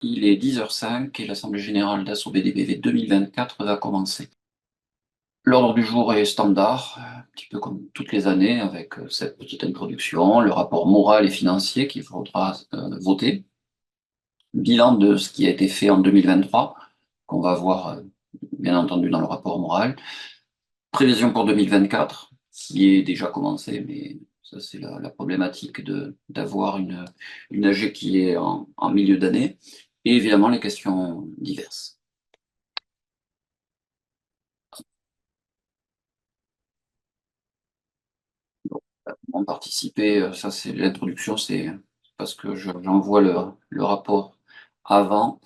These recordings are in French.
Il est 10h05 et l'Assemblée générale d'Asso BDPV 2024 va commencer. L'ordre du jour est standard, un petit peu comme toutes les années, avec cette petite introduction, le rapport moral et financier qu'il faudra voter, bilan de ce qui a été fait en 2023, qu'on va voir bien entendu dans le rapport moral, prévision pour 2024, qui est déjà commencé, mais ça c'est la problématique d'avoir une AG qui est en milieu d'année, et évidemment les questions diverses. En participer, ça c'est l'introduction, c'est parce que j'envoie le rapport avant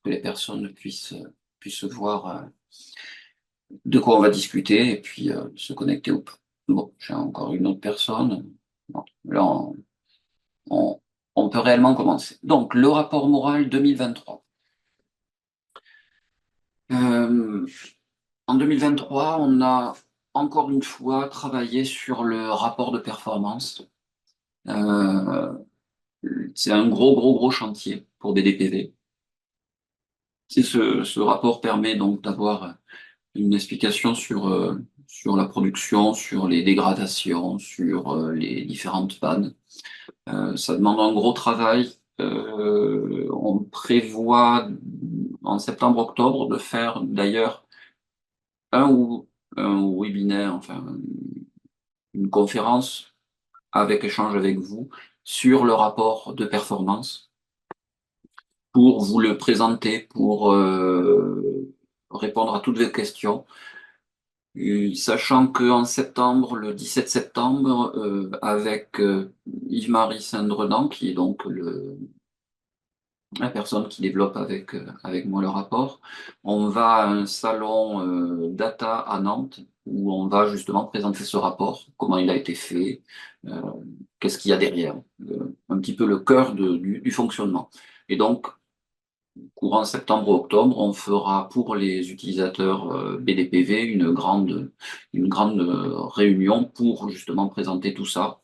que les personnes puissent voir de quoi on va discuter et puis se connecter ou pas. Bon, j'ai encore une autre personne. Bon, là, on, on peut réellement commencer. Donc, le rapport moral 2023. Euh, En 2023, on a encore une fois travaillé sur le rapport de performance. Euh, c'est un gros chantier pour BDPV. Ce rapport permet donc d'avoir une explication sur la production, sur les dégradations, sur les différentes pannes. Ça demande un gros travail. On prévoit en septembre-octobre de faire d'ailleurs un ou un webinaire, enfin une conférence avec échange avec vous sur le rapport de performance pour vous le présenter, pour répondre à toutes vos questions. Sachant qu'en septembre, le 17 septembre, avec Yves-Marie Saint-Drenan, qui est donc la personne qui développe avec moi le rapport, on va à un salon data à Nantes où on va justement présenter ce rapport, comment il a été fait, euh, qu'est-ce qu'il y a derrière, un petit peu le cœur du fonctionnement. Et donc, courant septembre-octobre, on fera pour les utilisateurs BDPV une grande réunion pour justement présenter tout ça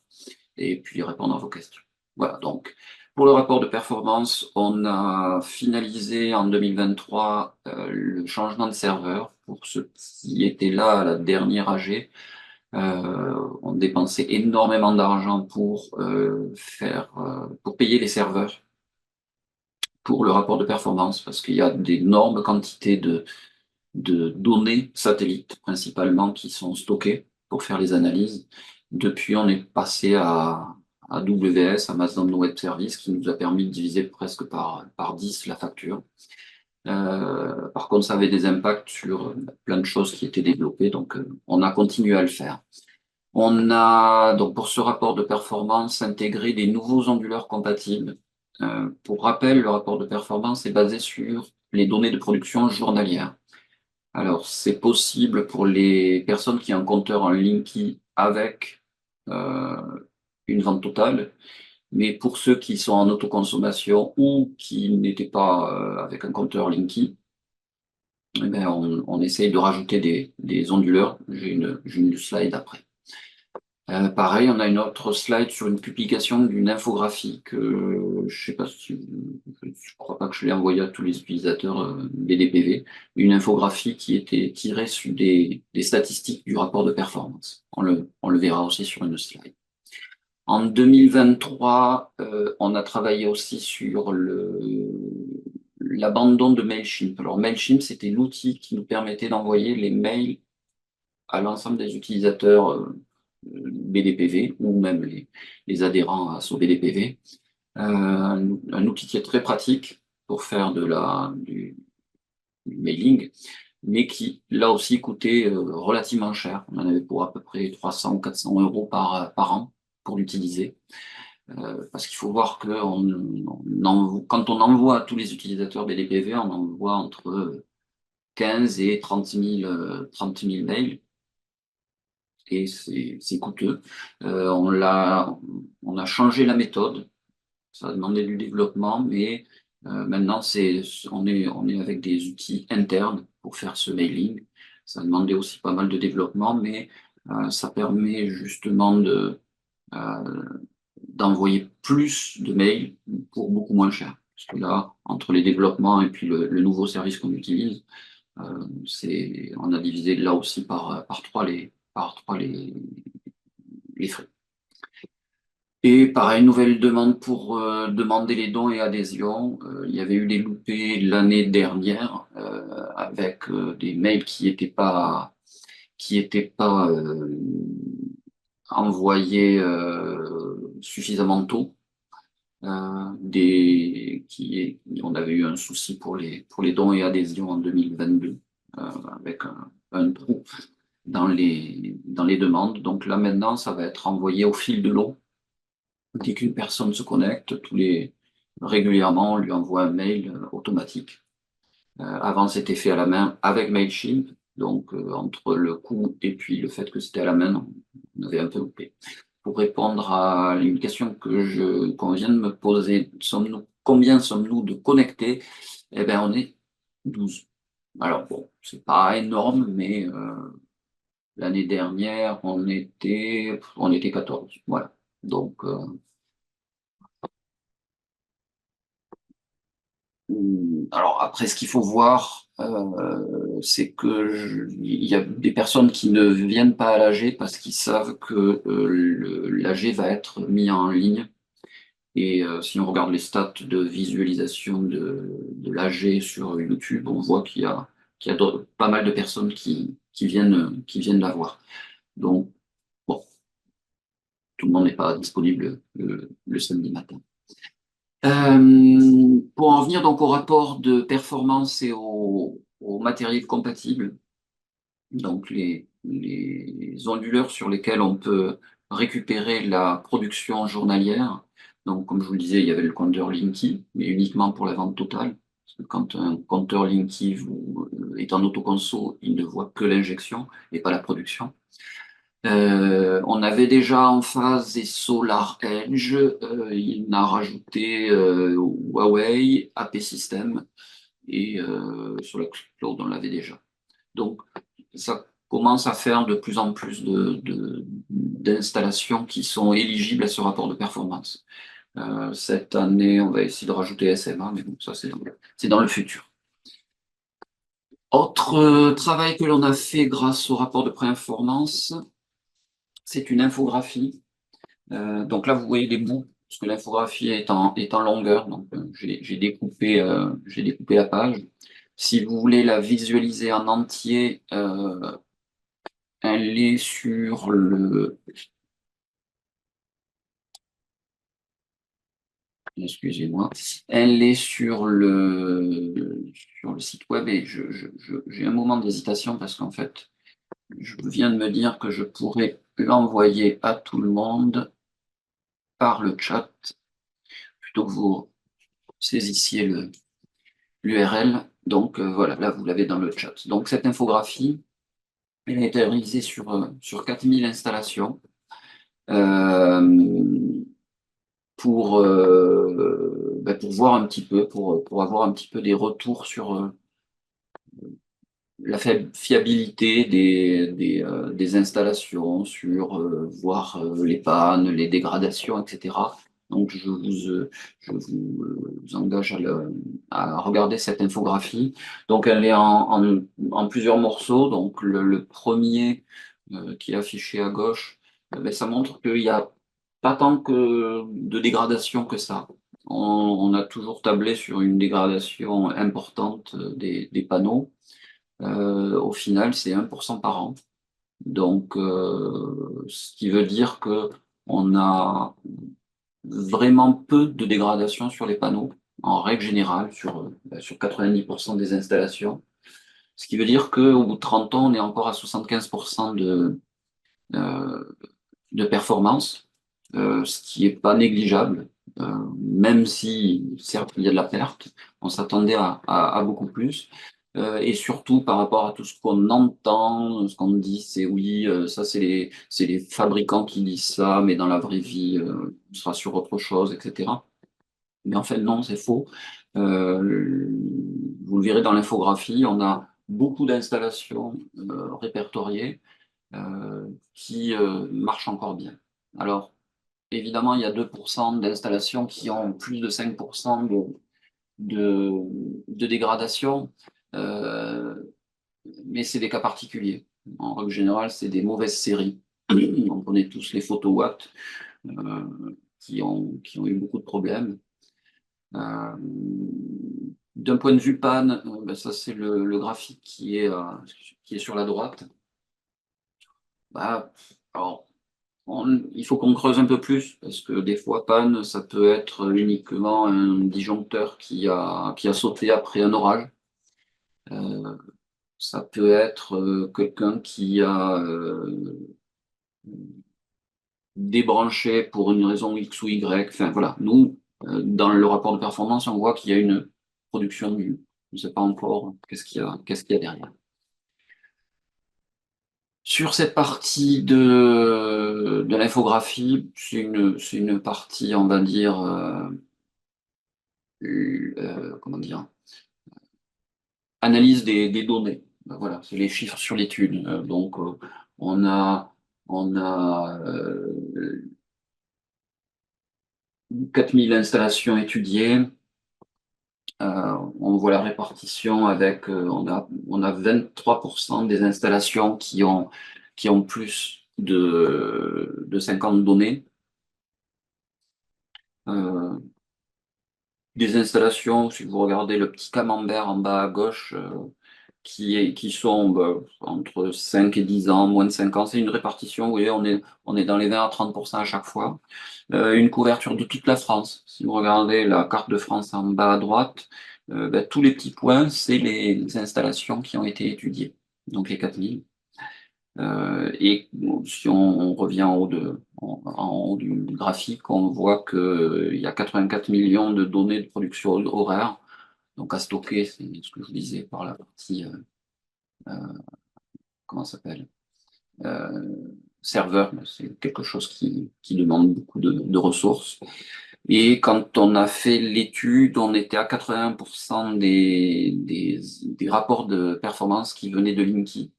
et puis répondre à vos questions. Voilà, donc pour le rapport de performance, on a finalisé en 2023 le changement de serveur pour ceux qui étaient là à la dernière AG. On dépensait énormément d'argent pour payer les serveurs pour le rapport de performance parce qu'il y a d'énormes quantités de données satellites principalement qui sont stockées pour faire les analyses. Depuis, on est passé à AWS, Amazon Web Service, qui nous a permis de diviser presque par 10 la facture. Par contre, ça avait des impacts sur plein de choses qui étaient développées, donc on a continué à le faire. On a donc pour ce rapport de performance intégré des nouveaux onduleurs compatibles. Pour rappel, le rapport de performance est basé sur les données de production journalières. Alors, c'est possible pour les personnes qui ont un compteur en Linky avec euh, une vente totale, mais pour ceux qui sont en autoconsommation ou qui n'étaient pas avec un compteur Linky, eh ben, on essaye de rajouter des onduleurs. J'ai une slide après. Pareil, on a une autre slide sur une publication d'une infographie que je sais pas si je crois pas que je l'ai envoyée à tous les utilisateurs BDPV, une infographie qui était tirée sur des statistiques du rapport de performance. On le verra aussi sur une slide. En 2023, on a travaillé aussi sur l'abandon de Mailchimp. Alors Mailchimp, c'était l'outil qui nous permettait d'envoyer les mails à l'ensemble des utilisateurs BDPV ou même les adhérents à ce BDPV. Un outil qui est très pratique pour faire du mailing, mais qui là aussi coûtait relativement cher. On en avait pour à peu près 300 ou 400 euros par an pour l'utiliser. Parce qu'il faut voir que quand on envoie à tous les utilisateurs BDPV, on envoie entre 15 et 30 000 mails et c'est coûteux. On a changé la méthode, ça a demandé du développement, mais maintenant on est avec des outils internes pour faire ce mailing. Ça a demandé aussi pas mal de développement, mais ça permet justement d'envoyer plus de mails pour beaucoup moins cher. Parce que là, entre les développements et puis le nouveau service qu'on utilise, on a divisé là aussi par 3 les frais. Et pareil, nouvelle demande pour demander les dons et adhésions. Il y avait eu des loupés l'année dernière avec des mails qui étaient pas envoyés suffisamment tôt. On avait eu un souci pour les dons et adhésions en 2022 avec un trou dans les demandes. Donc là maintenant, ça va être envoyé au fil de l'eau. Dès qu'une personne se connecte, régulièrement, on lui envoie un mail automatique. Avant, c'était fait à la main avec Mailchimp. Donc, entre le coût et puis le fait que c'était à la main, on avait un peu loupé. Pour répondre à une question qu'on vient de me poser, combien sommes-nous de connectés? Eh bien, on est 12. Alors bon, c'est pas énorme, mais l'année dernière, on était 14. Voilà. Donc, alors après, ce qu'il faut voir, c'est il y a des personnes qui ne viennent pas à l'AG parce qu'ils savent que l'AG va être mis en ligne. Et si on regarde les stats de visualisation de l'AG sur YouTube, on voit qu'il y a pas mal de personnes qui viennent la voir. Donc, bon, tout le monde n'est pas disponible le samedi matin. Pour en venir donc au rapport de performance et au matériel compatible, donc les onduleurs sur lesquels on peut récupérer la production journalière. Donc, comme je vous le disais, il y avait le compteur Linky, mais uniquement pour la vente totale. Parce que quand un compteur Linky est en autoconso, il ne voit que l'injection et pas la production. On avait déjà en phase des SolarEdge, il a rajouté Huawei, AP System, et sur la cloud, on l'avait déjà. Donc, ça commence à faire de plus en plus d'installations qui sont éligibles à ce rapport de performance. Cette année, on va essayer de rajouter SMA, mais bon, ça c'est dans le futur. Autre travail que l'on a fait grâce au rapport de performance, c'est une infographie. Donc là, vous voyez les bouts, parce que l'infographie est en longueur, donc j'ai découpé la page. Si vous voulez la visualiser en entier, elle est sur le. Excusez-moi. Elle est sur le site web et j'ai un moment d'hésitation parce qu'en fait, je viens de me dire que je pourrais l'envoyer à tout le monde par le chat plutôt que vous saisissiez l'URL. Donc voilà, là vous l'avez dans le chat. Donc cette infographie, elle a été réalisée sur 4000 installations. Pour voir un petit peu, pour avoir un petit peu des retours sur la fiabilité des installations, sur voir les pannes, les dégradations, etc. Donc je vous engage à regarder cette infographie. Donc elle est en plusieurs morceaux. Donc le premier qui est affiché à gauche, ça montre qu'il n'y a pas tant que de dégradation que ça. On a toujours tablé sur une dégradation importante des panneaux. Au final, c'est 1% par an. Donc, ce qui veut dire que on a vraiment peu de dégradation sur les panneaux, en règle générale, sur 90% des installations. Ce qui veut dire qu'au bout de 30 ans, on est encore à 75% de performance, ce qui n'est pas négligeable, même si, certes, il y a de la perte, on s'attendait à beaucoup plus. Et surtout par rapport à tout ce qu'on entend, ce qu'on dit, c'est oui, ça c'est les fabricants qui disent ça, mais dans la vraie vie, on sera sur autre chose, etc. Mais en fait, non, c'est faux. Vous le verrez dans l'infographie, on a beaucoup d'installations répertoriées qui marchent encore bien. Alors, évidemment, il y a 2% d'installations qui ont plus de 5% de dégradation, mais c'est des cas particuliers. En règle générale, c'est des mauvaises séries. On connaît tous les photowatts qui ont eu beaucoup de problèmes. Euh, D'un point de vue panne, ben ça c'est le graphique qui est sur la droite. Bah, alors, il faut qu'on creuse un peu plus, parce que des fois, panne, ça peut être uniquement un disjoncteur qui a sauté après un orage. Euh, Ça peut être quelqu'un qui a débranché pour une raison X ou Y. Enfin voilà, nous, dans le rapport de performance, on voit qu'il y a une production nulle. On ne sait pas encore qu'est-ce qu'il y a derrière. Sur cette partie de l'infographie, c'est une partie, on va dire, comment dire, analyse des données. Ben voilà, c'est les chiffres sur l'étude. Donc, on a, on a 4000 installations étudiées. On voit la répartition avec, on a 23% des installations qui ont plus de 50 données. Euh, des installations, si vous regardez le petit camembert en bas à gauche, qui sont entre 5 et 10 ans, moins de 5 ans. C'est une répartition, vous voyez, on est dans les 20 à 30% à chaque fois. Une couverture de toute la France. Si vous regardez la carte de France en bas à droite, tous les petits points, c'est les installations qui ont été étudiées, donc les 4000. Et bon, si on revient en haut du graphique, on voit qu'il y a 84 millions de données de production horaire, donc à stocker, c'est ce que je vous disais par la partie, comment ça s'appelle, euh, serveur, c'est quelque chose qui demande beaucoup de ressources. Et quand on a fait l'étude, on était à 80% des rapports de performance qui venaient de Linky,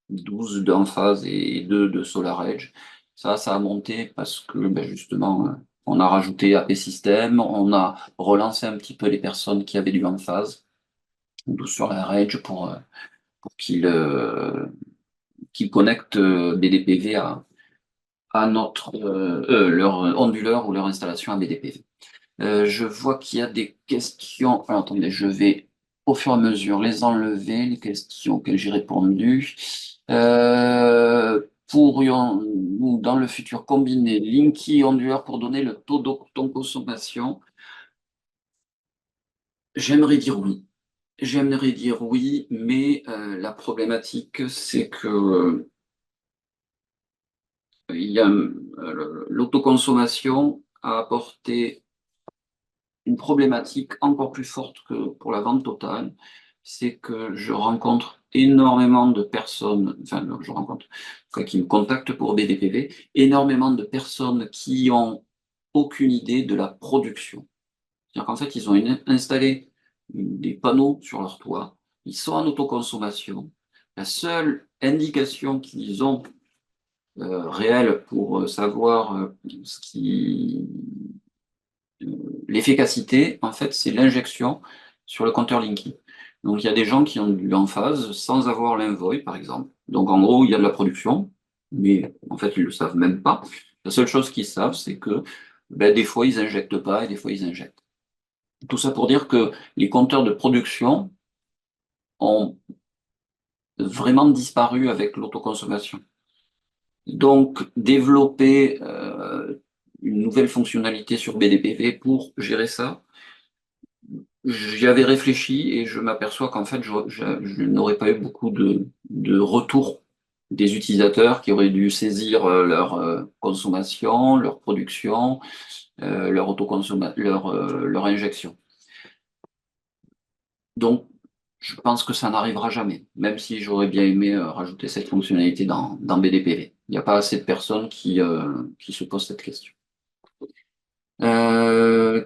12 d'Enphase et 2 de SolarEdge. Ça a monté parce que justement, on a rajouté AP System, on a relancé un petit peu les personnes qui avaient du Enphase, 12 sur la Edge pour qu'ils connectent BDPV à leur onduleur ou leur installation à BDPV. Je vois qu'il y a des questions. Alors, attendez, je vais au fur et à mesure les enlever, les questions auxquelles j'ai répondu. Pourrions-nous, dans le futur, combiner Linky et onduleur pour donner le taux d'autoconsommation? J'aimerais dire oui. J'aimerais dire oui, mais la problématique, c'est que il y a l'autoconsommation a apporté une problématique encore plus forte que pour la vente totale, c'est que je rencontre énormément de personnes, enfin, je rencontre, quoi, qui me contactent pour BDPV, énormément de personnes qui ont aucune idée de la production. C'est-à-dire qu'en fait, ils ont installé des panneaux sur leur toit, ils sont en autoconsommation. La seule indication qu'ils ont réelle pour savoir ce qui l'efficacité, en fait, c'est l'injection sur le compteur Linky. Donc, il y a des gens qui ont du l'emphase sans avoir l'envoy, par exemple. Donc, en gros, il y a de la production, mais en fait, ils ne le savent même pas. La seule chose qu'ils savent, c'est que des fois, ils injectent pas et des fois, ils injectent. Tout ça pour dire que les compteurs de production ont vraiment disparu avec l'autoconsommation. Donc, développer une nouvelle fonctionnalité sur BDPV pour gérer ça, j'y avais réfléchi et je m'aperçois qu'en fait, je n'aurais pas eu beaucoup de retours des utilisateurs qui auraient dû saisir leur consommation, leur production, leur injection. Donc, je pense que ça n'arrivera jamais, même si j'aurais bien aimé rajouter cette fonctionnalité dans BDPV. Il n'y a pas assez de personnes qui se posent cette question.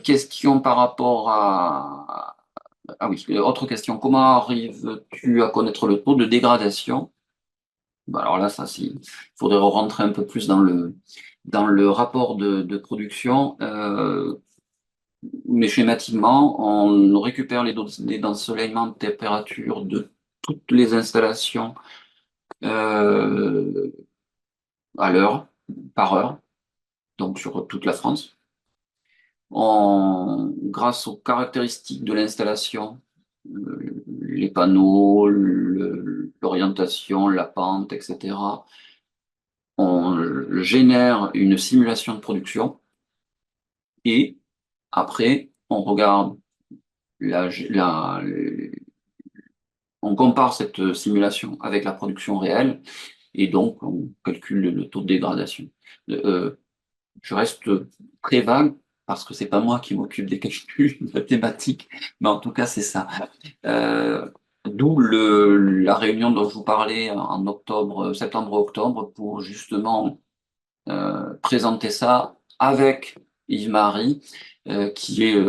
Question par rapport à... Ah oui, autre question. Comment arrives-tu à connaître le taux de dégradation? Alors là, il faudrait rentrer un peu plus dans le rapport de production. mais schématiquement, on récupère les données d'ensoleillement de température de toutes les installations euh, à l'heure, par heure, donc sur toute la France. Grâce aux caractéristiques de l'installation, les panneaux, l'orientation, la pente, etc., on génère une simulation de production et après, on regarde on compare cette simulation avec la production réelle et donc on calcule le taux de dégradation. Euh, je reste très vague parce que c'est pas moi qui m'occupe des calculs mathématiques, mais en tout cas c'est ça. Euh, D'où la réunion dont je vous parlais en octobre, septembre-octobre, pour justement présenter ça avec Yves-Marie, qui est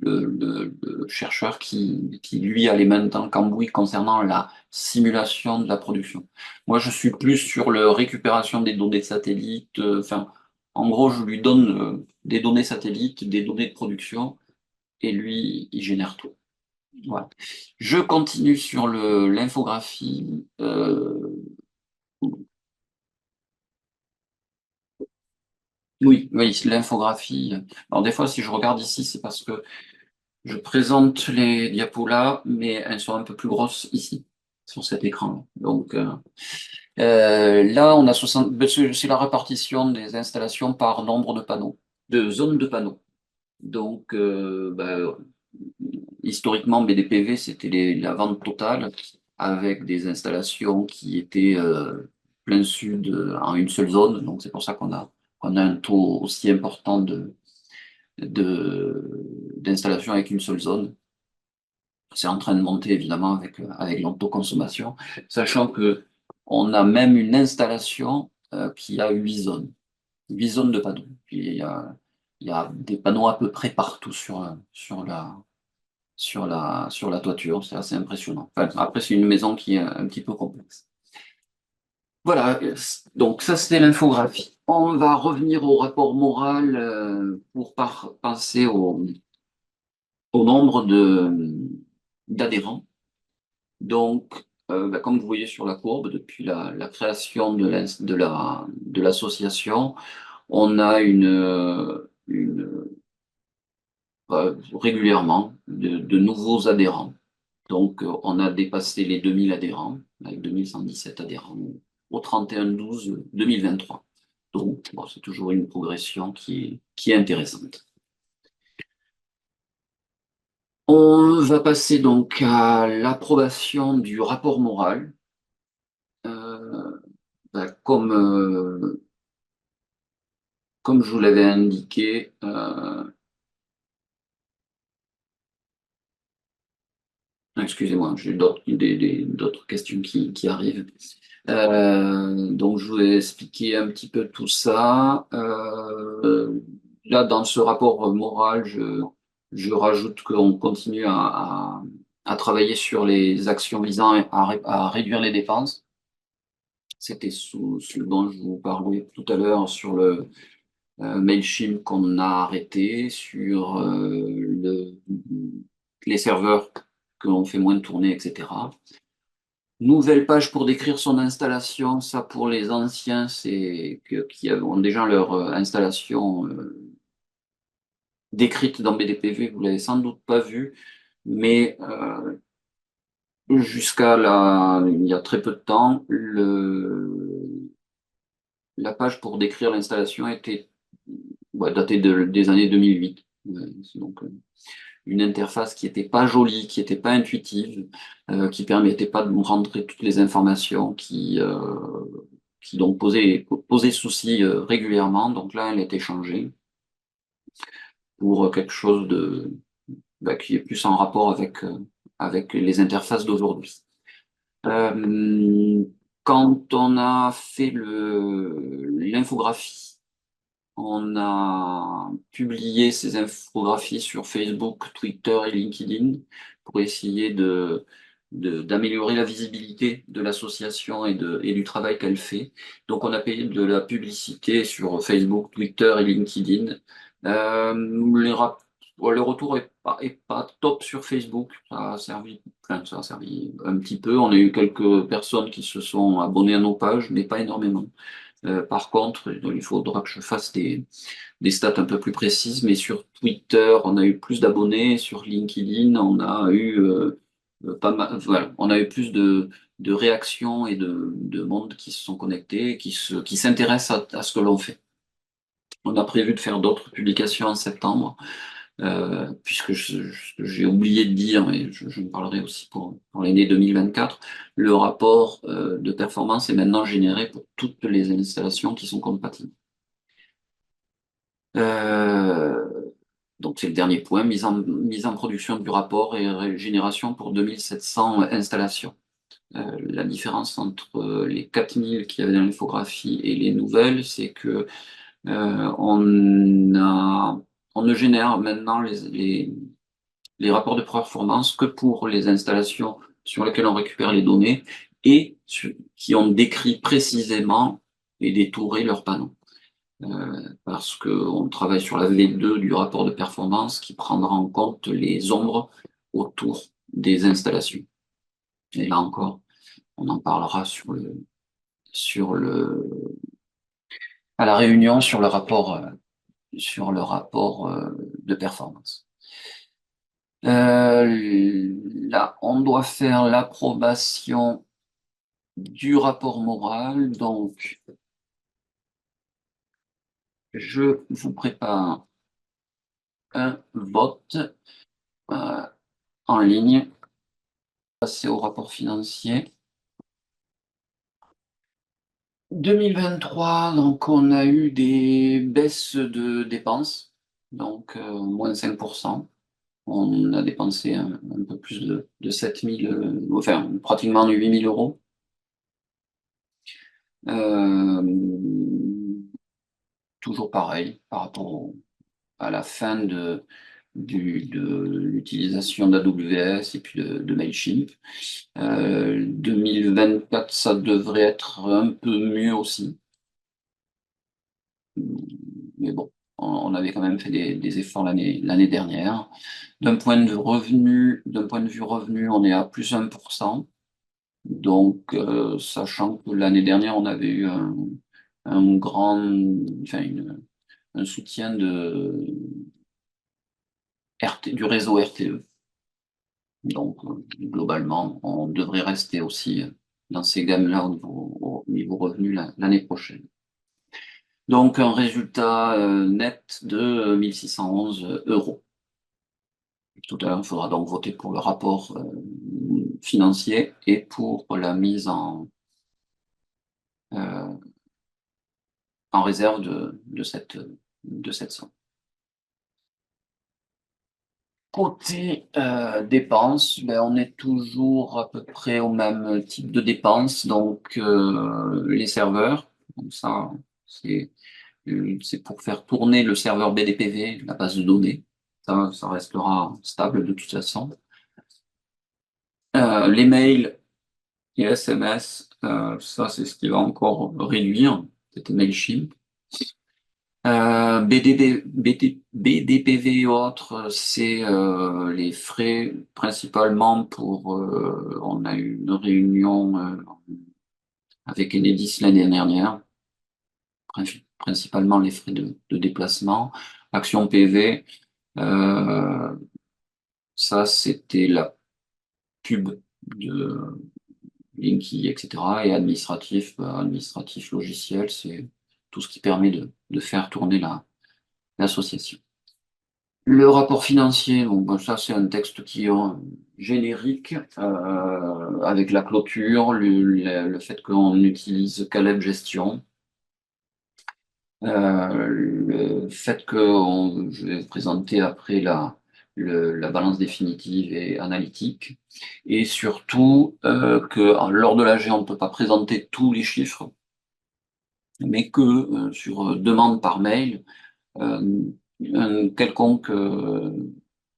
le chercheur qui, lui, a les mains dans le cambouis concernant la simulation de la production. Moi, je suis plus sur la récupération des données de satellite. Enfin, en gros, je lui donne des données satellites, des données de production, et lui, il génère tout. Voilà. Je continue sur l'infographie. Oui, oui, l'infographie. Alors des fois, si je regarde ici, c'est parce que je présente les diapos là, mais elles sont un peu plus grosses ici, sur cet écran. Donc là, on a 60. C'est la répartition des installations par nombre de panneaux, de zones de panneaux. Donc, historiquement, BDPV, c'était la vente totale avec des installations qui étaient plein sud en une seule zone. Donc, c'est pour ça qu'on a un taux aussi important d'installation avec une seule zone. C'est en train de monter évidemment avec l'autoconsommation, sachant que on a même une installation qui a 8 zones, 8 zones de panneaux. Puis il y a des panneaux à peu près partout sur la toiture, c'est assez impressionnant. Enfin, après, c'est une maison qui est un petit peu complexe. Voilà, donc ça c'était l'infographie. On va revenir au rapport moral pour penser au nombre d'adhérents. Donc, comme vous voyez sur la courbe, depuis la création de l'association, on a régulièrement de nouveaux adhérents. Donc, on a dépassé les 2000 adhérents, avec 2117 adhérents au 31/12/2023. Donc, bon, c'est toujours une progression qui est intéressante. On va passer donc à l'approbation du rapport moral. Euh, comme je vous l'avais indiqué, excusez-moi, j'ai d'autres questions qui arrivent. Donc, je vous ai expliqué un petit peu tout ça. Là, dans ce rapport moral, je rajoute qu'on continue à travailler sur les actions visant à réduire les dépenses. C'était sous ce dont je vous parlais tout à l'heure sur le Mailchimp qu'on a arrêté, sur les serveurs que l'on fait moins tourner, etc. Nouvelle page pour décrire son installation. Ça, pour les anciens, qui ont déjà leur installation décrite dans BDPV. Vous l'avez sans doute pas vu, mais il y a très peu de temps, la page pour décrire l'installation était datée des années 2008. Donc, une interface qui n'était pas jolie, qui n'était pas intuitive, qui permettait pas de nous rentrer toutes les informations, qui donc posait souci régulièrement. Donc là, elle a été changée pour quelque chose qui est plus en rapport avec les interfaces d'aujourd'hui. Euh, Quand on a fait l'infographie, on a publié ces infographies sur Facebook, Twitter et LinkedIn pour essayer d'améliorer la visibilité de l'association et du travail qu'elle fait. Donc, on a payé de la publicité sur Facebook, Twitter et LinkedIn. le retour est pas top sur Facebook. Ça a servi, enfin, ça a servi un petit peu. On a eu quelques personnes qui se sont abonnées à nos pages, mais pas énormément. Par contre, il faudra que je fasse des stats un peu plus précises, mais sur Twitter, on a eu plus d'abonnés, sur LinkedIn, on a eu pas mal, voilà, on a eu plus de réactions et de monde qui se sont connectés, qui s'intéressent à ce que l'on fait. On a prévu de faire d'autres publications en septembre, puisque j'ai oublié de dire, et je me parlerai aussi pour l'année 2024, le rapport de performance est maintenant généré pour toutes les installations qui sont compatibles. Donc c'est le dernier point, mise en production du rapport et génération pour 2700 installations. La différence entre les 4000 qu'il y avait dans l'infographie et les nouvelles, c'est que on ne génère maintenant les rapports de performance que pour les installations sur lesquelles on récupère les données et qui ont décrit précisément et détouré leurs panneaux. Parce qu'on travaille sur la V2 du rapport de performance qui prendra en compte les ombres autour des installations. Et là encore, on en parlera à la réunion sur le rapport de performance. Là, on doit faire l'approbation du rapport moral, donc je vous prépare un vote en ligne. Passer au rapport financier. 2023, donc on a eu des baisses de dépenses, donc moins 5%. On a dépensé un peu plus de 7000, enfin pratiquement 8000 euros. Toujours pareil par rapport à la fin de l'utilisation d'AWS et puis de Mailchimp. 2024, ça devrait être un peu mieux aussi. Mais bon, on avait quand même fait des efforts l'année dernière. D'un point de vue revenu, on est à plus 1%. Donc, sachant que l'année dernière, on avait eu un soutien du réseau RTE. Donc, globalement, on devrait rester aussi dans ces gammes-là au niveau revenu l'année prochaine. Donc, un résultat net de 1611 euros. Tout à l'heure, il faudra donc voter pour le rapport financier et pour la mise en réserve de cette somme. Côté dépenses, ben, on est toujours à peu près au même type de dépenses, donc les serveurs, donc ça c'est pour faire tourner le serveur BDPV, la base de données, ça restera stable de toute façon. Les mails et SMS, ça c'est ce qui va encore réduire, c'était Mailchimp. BDPV et autres, c'est les frais principalement on a eu une réunion avec Enedis l'année dernière, principalement les frais de déplacement. Action PV, ça c'était la pub de Linky, etc. Et administratif, administratif logiciel, c'est tout ce qui permet de faire tourner l'association. Le rapport financier, bon, ben, ça c'est un texte qui est générique, avec la clôture, le fait qu'on utilise Caleb Gestion, le fait que je vais présenter après la balance définitive et analytique, et surtout que lors de l'AG, on ne peut pas présenter tous les chiffres, mais que sur demande par mail, un quelconque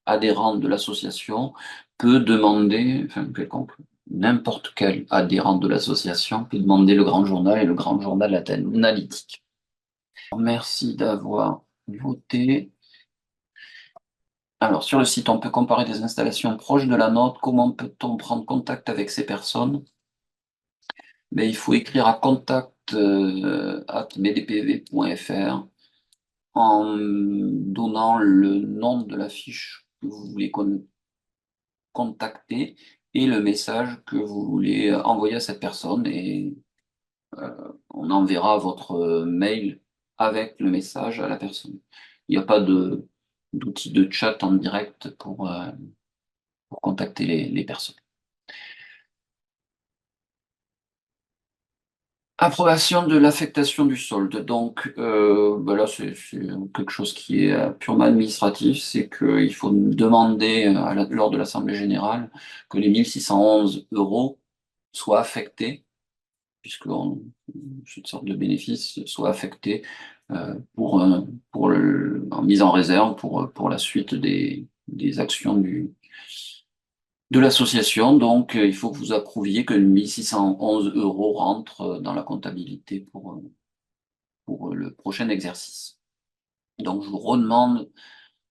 adhérent de l'association peut demander, n'importe quel adhérent de l'association peut demander le grand journal et le grand journal analytique. Merci d'avoir voté. Alors, sur le site, on peut comparer des installations proches de la nôtre. Comment peut-on prendre contact avec ces personnes? Ben, il faut écrire à contact@bdpv.fr en donnant le nom de la fiche que vous voulez contacter et le message que vous voulez envoyer à cette personne. Et on enverra votre mail avec le message à la personne. Il n'y a pas d'outil de chat en direct pour contacter les personnes. Approbation de l'affectation du solde. Donc ben là, c'est quelque chose qui est purement administratif. C'est qu'il faut demander lors de l'Assemblée générale que les 1611 euros soient affectés, puisque cette sorte de bénéfice soit affecté en mise en réserve pour la suite des actions de l'association. Donc, il faut que vous approuviez que 1611 euros rentrent dans la comptabilité pour le prochain exercice. Donc, je vous redemande,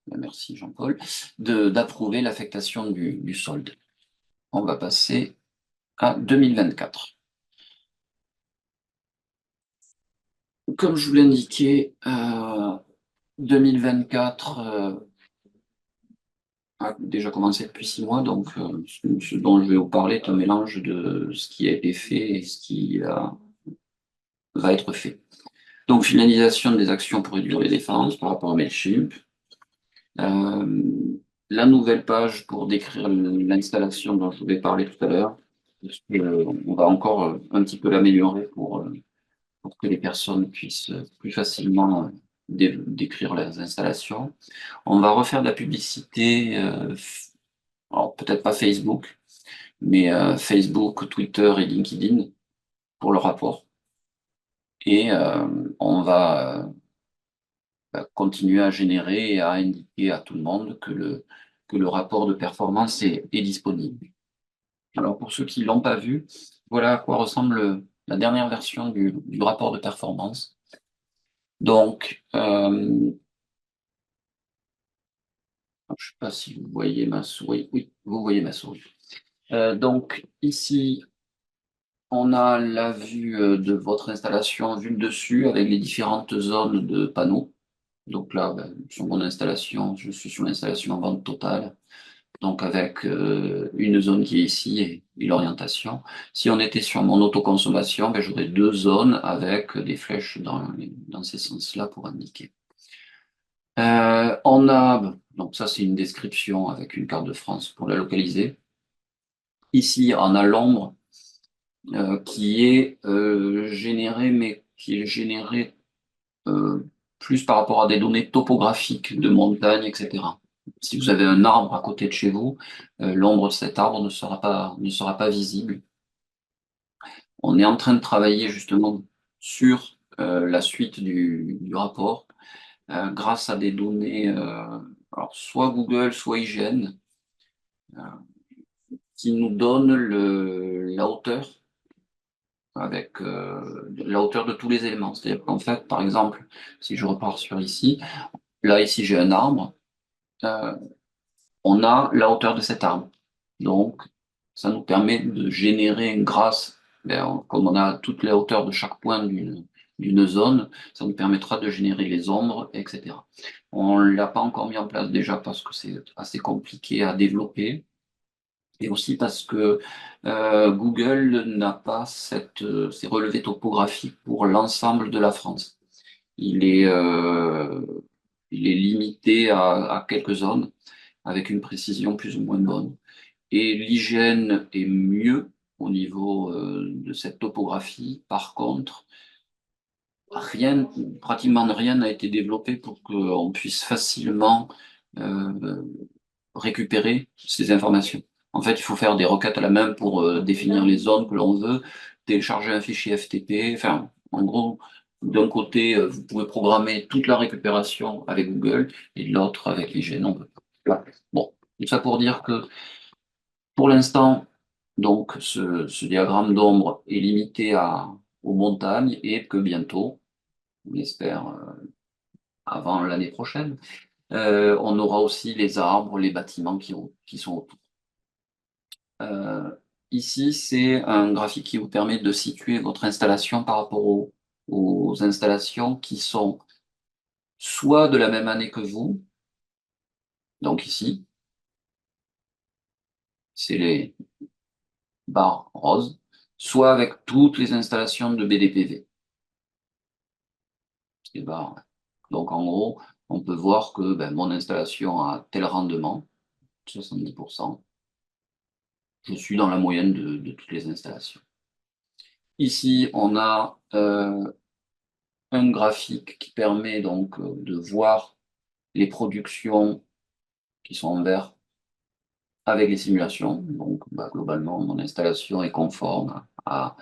merci Jean-Paul, d'approuver l'affectation du solde. On va passer à 2024. Comme je vous l'ai indiqué, 2024 a déjà commencé depuis 6 mois, donc ce dont je vais vous parler est un mélange de ce qui a été fait et ce qui va être fait. Donc, finalisation des actions pour réduire les dépenses par rapport à Mailchimp. La nouvelle page pour décrire l'installation dont je vous ai parlé tout à l'heure. On va encore un petit peu l'améliorer pour que les personnes puissent plus facilement décrire les installations. On va refaire de la publicité, alors peut-être pas Facebook, mais Facebook, Twitter et LinkedIn pour le rapport. Et on va continuer à générer et à indiquer à tout le monde que le rapport de performance est disponible. Alors pour ceux qui ne l'ont pas vu, voilà à quoi ressemble la dernière version du rapport de performance. Donc, je ne sais pas si vous voyez ma souris. Oui, vous voyez ma souris. Donc ici, on a la vue de votre installation vue le dessus avec les différentes zones de panneaux. Donc là, sur mon installation, je suis sur l'installation en vente totale. Donc avec une zone qui est ici et l'orientation. Si on était sur mon autoconsommation, j'aurais deux zones avec des flèches dans ces sens-là pour indiquer. Donc ça c'est une description avec une carte de France pour la localiser. Ici on a l'ombre qui est générée, mais qui est générée plus par rapport à des données topographiques de montagne, etc. Si vous avez un arbre à côté de chez vous, l'ombre de cet arbre ne sera pas visible. On est en train de travailler justement sur la suite du rapport grâce à des données, alors soit Google, soit IGN, qui nous donnent la hauteur avec la hauteur de tous les éléments. C'est-à-dire qu'en fait, par exemple, si je repars sur ici, là ici j'ai un arbre, on a la hauteur de cet arbre. Donc, ça nous permet de générer comme on a toutes les hauteurs de chaque point d'une zone, ça nous permettra de générer les ombres, etc. On ne l'a pas encore mis en place déjà parce que c'est assez compliqué à développer. Et aussi parce que Google n'a pas ces relevés topographiques pour l'ensemble de la France. Il est limité à quelques zones avec une précision plus ou moins bonne. Et l'hygiène est mieux au niveau de cette topographie. Par contre, pratiquement rien n'a été développé pour qu'on puisse facilement euh, récupérer ces informations. En fait, il faut faire des requêtes à la main pour définir les zones que l'on veut, télécharger un fichier FTP. Enfin, en gros, d'un côté, vous pouvez programmer toute la récupération avec Google et de l'autre avec l'hygiène. Bon, tout ça pour dire que pour l'instant, donc, ce diagramme d'ombre est limité aux montagnes et que bientôt, on espère avant l'année prochaine, On aura aussi les arbres, les bâtiments qui sont autour. Ici, c'est un graphique qui vous permet de situer votre installation par rapport aux installations qui sont soit de la même année que vous, donc ici, c'est les barres roses, soit avec toutes les installations de BDPV. Et ben, donc en gros, on peut voir que mon installation a tel rendement, 70%. Je suis dans la moyenne de toutes les installations. Ici, on a un graphique qui permet donc de voir les productions qui sont en vert avec les simulations. Donc, globalement, mon installation est conforme à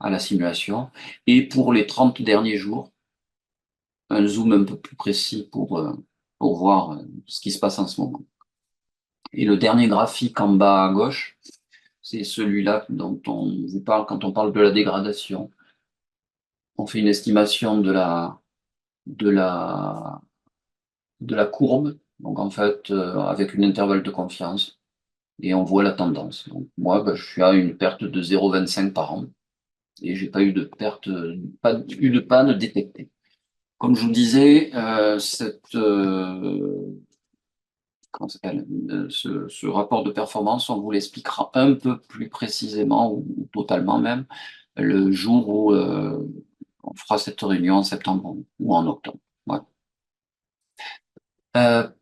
la simulation. Et pour les 30 derniers jours, un zoom un peu plus précis pour voir ce qui se passe en ce moment. Et le dernier graphique en bas à gauche, c'est celui-là dont on vous parle quand on parle de la dégradation. On fait une estimation de la, de la courbe, donc en fait, avec une intervalle de confiance, et on voit la tendance. Donc, moi, je suis à une perte de 0,25 par an, et j'ai pas eu de perte, pas eu de panne détectée. Comme je vous disais, comment ça s'appelle, ce rapport de performance, on vous l'expliquera un peu plus précisément, ou totalement même, le jour où on fera cette réunion en septembre ou en octobre. Voilà.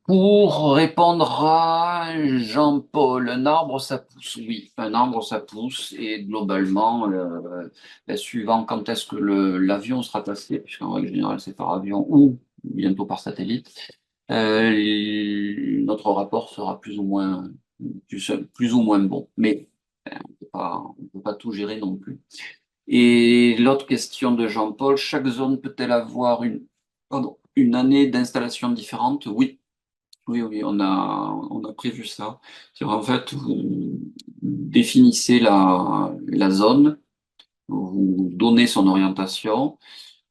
Pour répondre à Jean-Paul, un arbre ça pousse, oui, un arbre ça pousse, et globalement, suivant quand est-ce que l'avion sera passé, puisqu'en règle générale c'est par avion ou bientôt par satellite, notre rapport sera plus ou moins bon, mais on peut pas tout gérer non plus. Et l'autre question de Jean-Paul, chaque zone peut-elle avoir une année d'installation différente? Oui. Oui, oui, on a prévu ça. C'est en fait, vous définissez la zone, vous donnez son orientation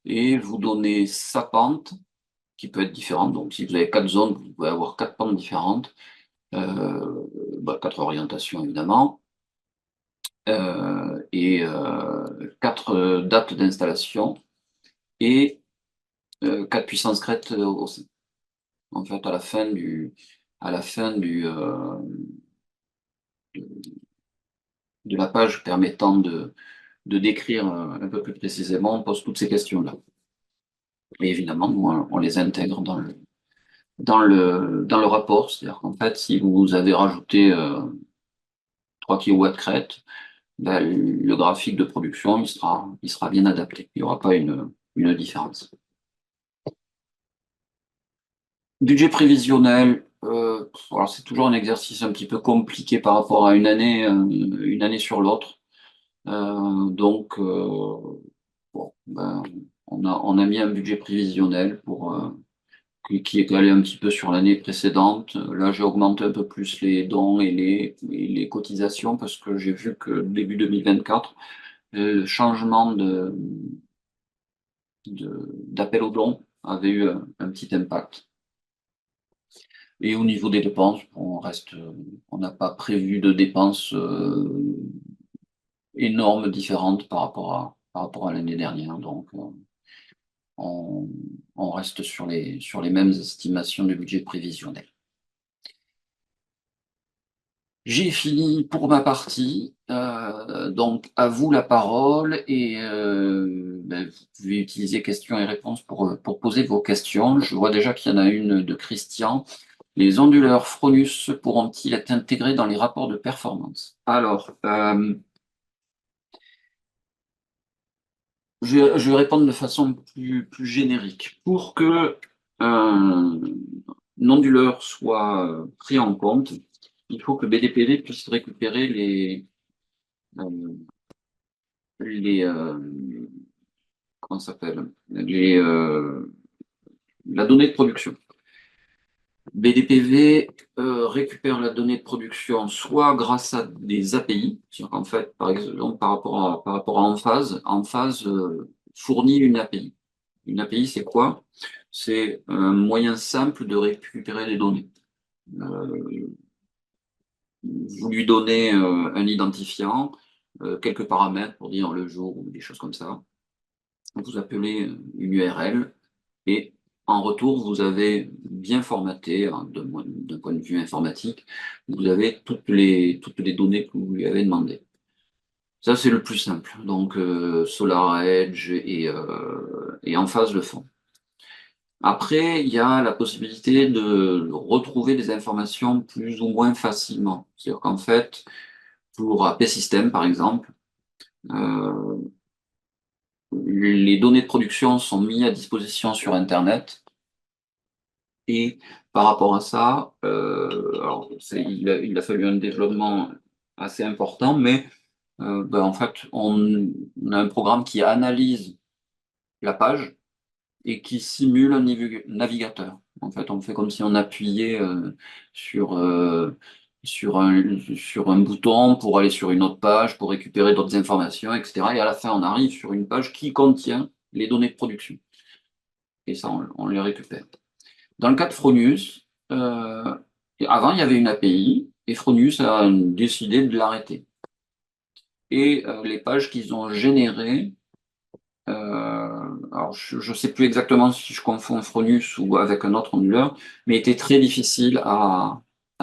et vous donnez sa pente, qui peut être différente. Donc, si vous avez 4 zones, vous pouvez avoir 4 pentes différentes, euh, 4 orientations évidemment, et 4 dates d'installation et 4 puissances crêtes aussi. En fait, à la fin de la page permettant de décrire un peu plus précisément, on pose toutes ces questions-là. Et évidemment, nous, on les intègre dans le rapport. C'est-à-dire qu'en fait, si vous avez rajouté 3 kW crête, le graphique de production, il sera bien adapté. Il n'y aura pas une différence. Budget prévisionnel, alors c'est toujours un exercice un petit peu compliqué par rapport à une année sur l'autre. Donc, bon, on a mis un budget prévisionnel qui est calé un petit peu sur l'année précédente. Là, j'ai augmenté un peu plus les dons et les cotisations parce que j'ai vu que début 2024, le changement d'appel aux dons avait eu un petit impact. Et au niveau des dépenses, on n'a pas prévu de dépenses énormes différentes par rapport à l'année dernière. Donc, on, on reste sur les mêmes estimations du budget prévisionnel. J'ai fini pour ma partie, donc à vous la parole et vous pouvez utiliser questions et réponses pour poser vos questions. Je vois déjà qu'il y en a une de Christian. Les onduleurs Fronus pourront-ils être intégrés dans les rapports de performance? Alors, je vais répondre de façon plus générique. Pour que un onduleur soit pris en compte, il faut que BDPV puisse récupérer euh, les comment ça s'appelle la donnée de production. BDPV récupère la donnée de production soit grâce à des API, c'est-à-dire qu'en fait, par exemple, par rapport à Enphase fournit une API. Une API, c'est quoi? c'est un moyen simple de récupérer les données. Euh, vous lui donnez un identifiant, quelques paramètres pour dire le jour ou des choses comme ça. Vous appelez une URL et en retour, vous avez bien formaté, hein, d'un point de vue informatique, vous avez toutes les données que vous lui avez demandées. Ça, c'est le plus simple. Donc, SolarEdge et en phase le font. Après, il y a la possibilité de retrouver des informations plus ou moins facilement. C'est-à-dire qu'en fait, pour AP System, par exemple, euh, les données de production sont mises à disposition sur Internet. Et par rapport à ça, alors il a fallu un développement assez important, mais en fait, on a un programme qui analyse la page et qui simule un navigateur. En fait, on fait comme si on appuyait sur, euh, sur un bouton pour aller sur une autre page, pour récupérer d'autres informations, etc. Et à la fin, on arrive sur une page qui contient les données de production. Et ça, on les récupère. Dans le cas de Fronius, avant, il y avait une API et Fronius a décidé de l'arrêter. Et les pages qu'ils ont générées, alors je ne sais plus exactement si je confonds Fronius ou avec un autre annuleur, mais étaient très difficiles à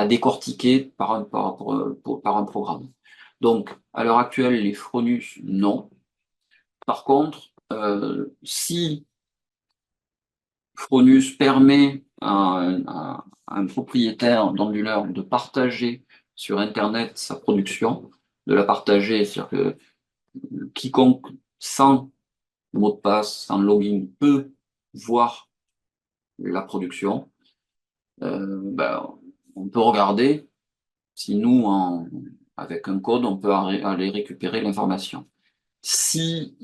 décortiquer par un programme. Donc, à l'heure actuelle, les Fronius, non. Par contre, si Fronius permet à un propriétaire d'onduleur de partager sur Internet sa production, de la partager, c'est-à-dire que quiconque sans mot de passe, sans login, peut voir la production. On peut regarder si nous, avec un code, on peut aller récupérer l'information. Si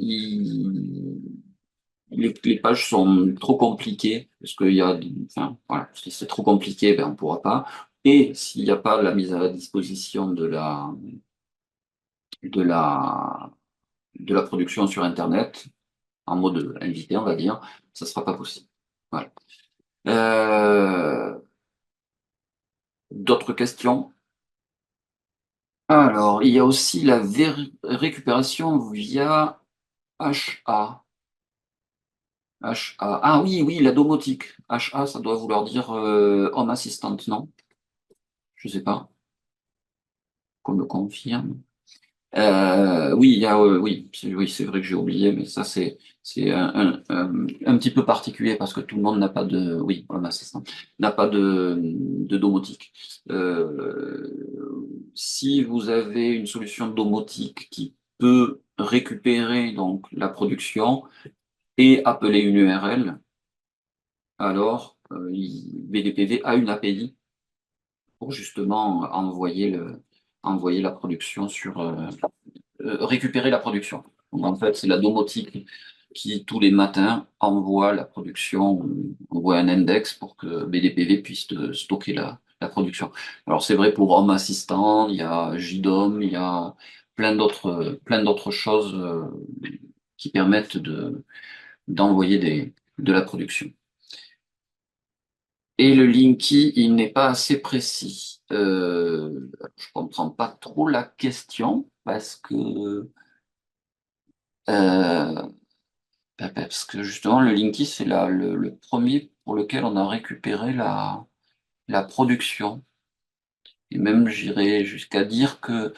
les pages sont trop compliquées, parce qu'il y a, enfin, voilà, si c'est trop compliqué, on ne pourra pas. Et s'il n'y a pas la mise à disposition de la, de la production sur Internet, en mode invité, on va dire, ça ne sera pas possible. Voilà. D'autres questions? Alors, il y a aussi la récupération via HA. HA. Ah oui, oui, la domotique. HA, ça doit vouloir dire Home Assistant, non? Je ne sais pas, qu'on me confirme. Oui, oui, c'est vrai que j'ai oublié, mais ça c'est un petit peu particulier parce que tout le monde n'a pas de, oui, voilà, c'est ça, n'a pas de domotique. Si vous avez une solution de domotique qui peut récupérer donc la production et appeler une URL, alors BDPV a une API pour justement envoyer la production sur récupérer la production. Donc en fait, c'est la domotique qui, tous les matins, envoie la production, envoie un index pour que BDPV puisse stocker la production. Alors c'est vrai pour Home Assistant, il y a JDOM, il y a plein d'autres choses qui permettent d'envoyer de la production. Et le Linky, il n'est pas assez précis. Je comprends pas trop la question parce que euh, parce que justement, le Linky, c'est le premier pour lequel on a récupéré la production. Et même, j'irais jusqu'à dire que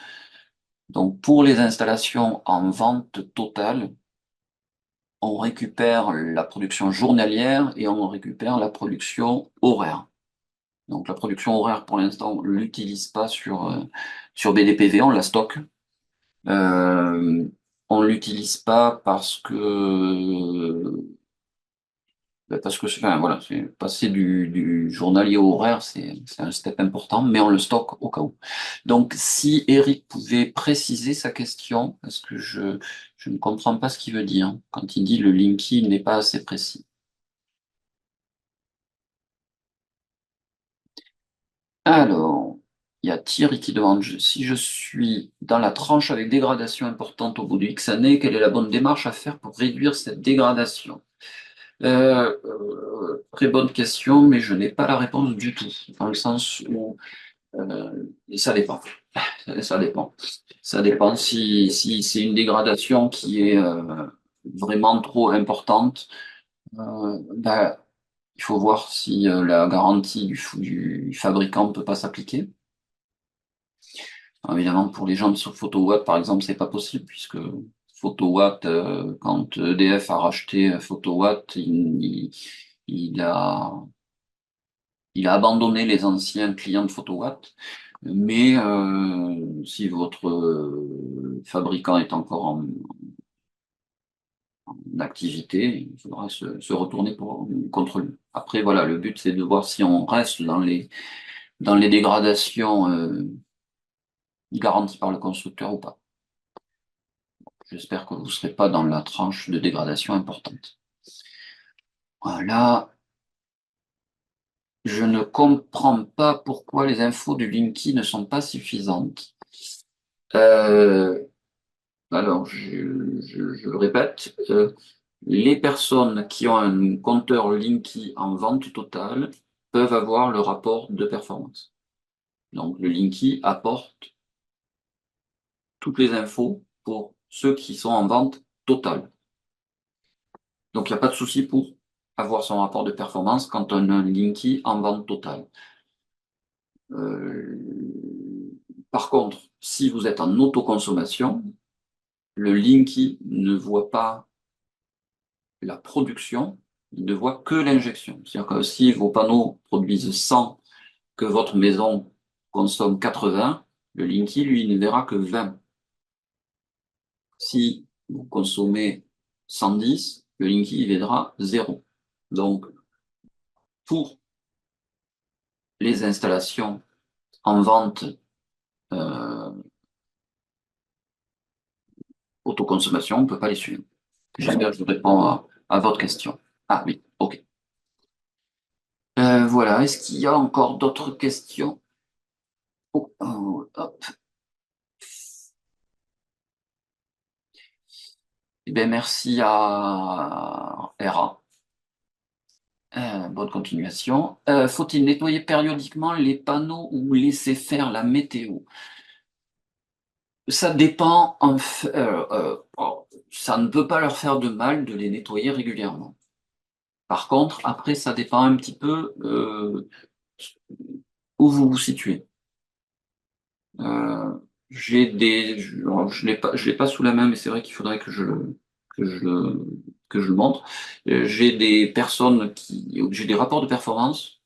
donc, pour les installations en vente totale, on récupère la production journalière et on récupère la production horaire. Donc la production horaire, pour l'instant, on ne l'utilise pas sur BDPV, on la stocke. On ne l'utilise pas parce que enfin, voilà, c'est passer du journalier au horaire, c'est un step important, mais on le stocke au cas où. Donc, si Eric pouvait préciser sa question, parce que je ne comprends pas ce qu'il veut dire quand il dit le Linky n'est pas assez précis. Alors, il y a Thierry qui demande si je suis dans la tranche avec dégradation importante au bout de X années, quelle est la bonne démarche à faire pour réduire cette dégradation? Très bonne question, mais je n'ai pas la réponse du tout, dans le sens où ça dépend. Ça dépend. Ça dépend si c'est une dégradation qui est vraiment trop importante. Ben, il faut voir si la garantie du fabricant ne peut pas s'appliquer. Évidemment, pour les gens sur PhotoWatt, par exemple, c'est pas possible, puisque PhotoWatt, quand EDF a racheté PhotoWatt, il a, il a abandonné les anciens clients de PhotoWatt. Mais si votre fabricant est encore en activité, il faudra se retourner contre lui. Après, voilà, le but, c'est de voir si on reste dans les dégradations garanties par le constructeur ou pas. J'espère que vous ne serez pas dans la tranche de dégradation importante. Voilà. Je ne comprends pas pourquoi les infos du Linky ne sont pas suffisantes. Euh, alors, je le répète, les personnes qui ont un compteur Linky en vente totale peuvent avoir le rapport de performance. Donc, le Linky apporte toutes les infos pour ceux qui sont en vente totale. Donc, il n'y a pas de souci pour avoir son rapport de performance quand on a un Linky en vente totale. Euh, Par contre, si vous êtes en autoconsommation, le Linky ne voit pas la production, il ne voit que l'injection. C'est-à-dire que si vos panneaux produisent 100, que votre maison consomme 80, le Linky, lui, ne verra que 20. Si vous consommez 110, le Linky, il verra 0. Donc, pour les installations en vente euh, autoconsommation, on ne peut pas les suivre. J'espère que je réponds à votre question. Ah oui, ok. Voilà, est-ce qu'il y a encore d'autres questions? Oh, oh, hop. Eh bien, merci à Hera. Bonne continuation. Faut-il nettoyer périodiquement les panneaux ou laisser faire la météo? Ça dépend. Ça ne peut pas leur faire de mal de les nettoyer régulièrement. Par contre, après, ça dépend un petit peu où vous vous situez. J'ai des, je l'ai pas sous la main, mais c'est vrai qu'il faudrait que je, le- que je le montre. J'ai des personnes j'ai des rapports de performance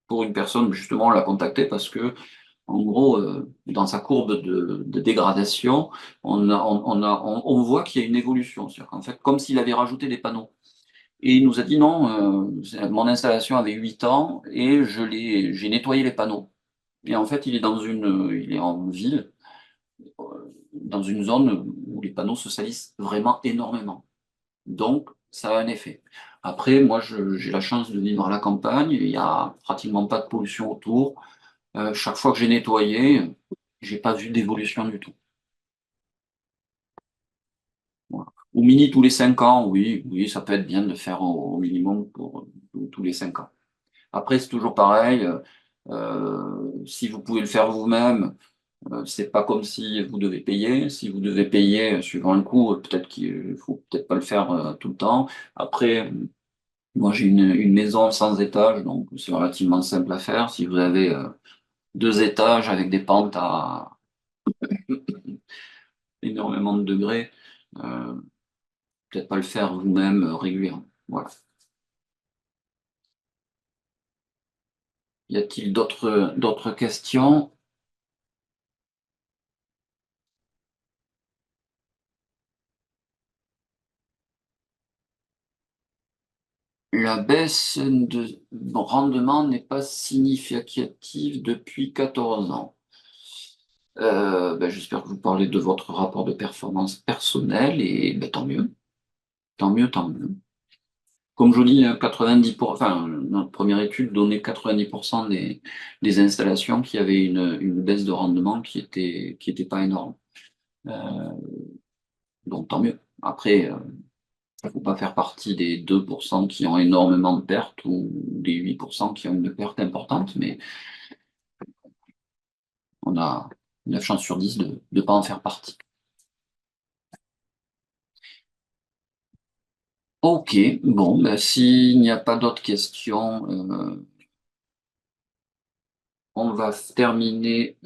pour une personne, justement, on l'a contacté parce que, en gros, dans sa courbe de dégradation, on voit qu'il y a une évolution. C'est-à-dire qu'en fait, comme s'il avait rajouté des panneaux. Et il nous a dit non, mon installation avait 8 ans et j'ai nettoyé les panneaux. Et en fait, il est en ville, dans une zone où les panneaux se salissent vraiment énormément. Donc, ça a un effet. Après, moi, j'ai la chance de vivre à la campagne, il n'y a pratiquement pas de pollution autour. Chaque fois que j'ai nettoyé, j'ai pas vu d'évolution du tout. Voilà. Au mini tous les 5 ans, oui, oui, ça peut être bien de faire au minimum pour tous les 5 ans. Après, c'est toujours pareil. Si vous pouvez le faire vous-même, c'est pas comme si vous devez payer. Si vous devez payer suivant le coût, peut-être qu'il faut peut-être pas le faire tout le temps. Après, moi j'ai une maison sans étage, donc c'est relativement simple à faire. Si vous avez 2 étages avec des pentes à énormément de degrés, euh, peut-être pas le faire vous-même régulièrement. Voilà. Y a-t-il d'autres questions? La baisse de rendement n'est pas significative depuis 14 ans. Ben, j'espère que vous parlez de votre rapport de performance personnel et ben, tant mieux, tant mieux, tant mieux. Comme je vous dis, 90%, enfin, notre première étude donnait 90% des installations qui avaient une baisse de rendement qui était pas énorme. Euh, donc tant mieux. Après, Il ne faut pas faire partie des 2% qui ont énormément de pertes ou des 8% qui ont une perte importante, mais on a 9 chances sur 10 de ne pas en faire partie. Ok, bon, ben, s'il n'y a pas d'autres questions, on va terminer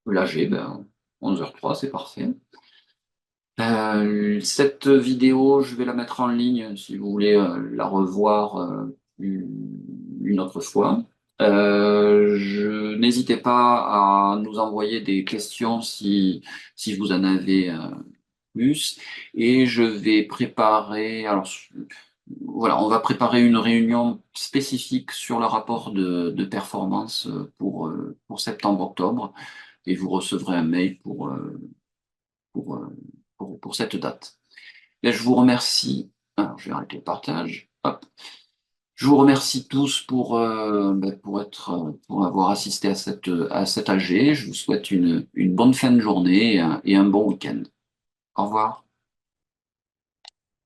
l'AG, ben, 11h03, c'est parfait. Cette vidéo, je vais la mettre en ligne si vous voulez la revoir une autre fois. N'hésitez pas à nous envoyer des questions si vous en avez plus. Et je vais préparer, alors voilà, on va préparer une réunion spécifique sur le rapport de performance pour septembre-octobre. Et vous recevrez un mail pour, euh, pour cette date. Et je vous remercie. Alors, je vais arrêter le partage. Hop. Je vous remercie tous pour avoir assisté à cette AG. Je vous souhaite une bonne fin de journée et un bon week-end. Au revoir.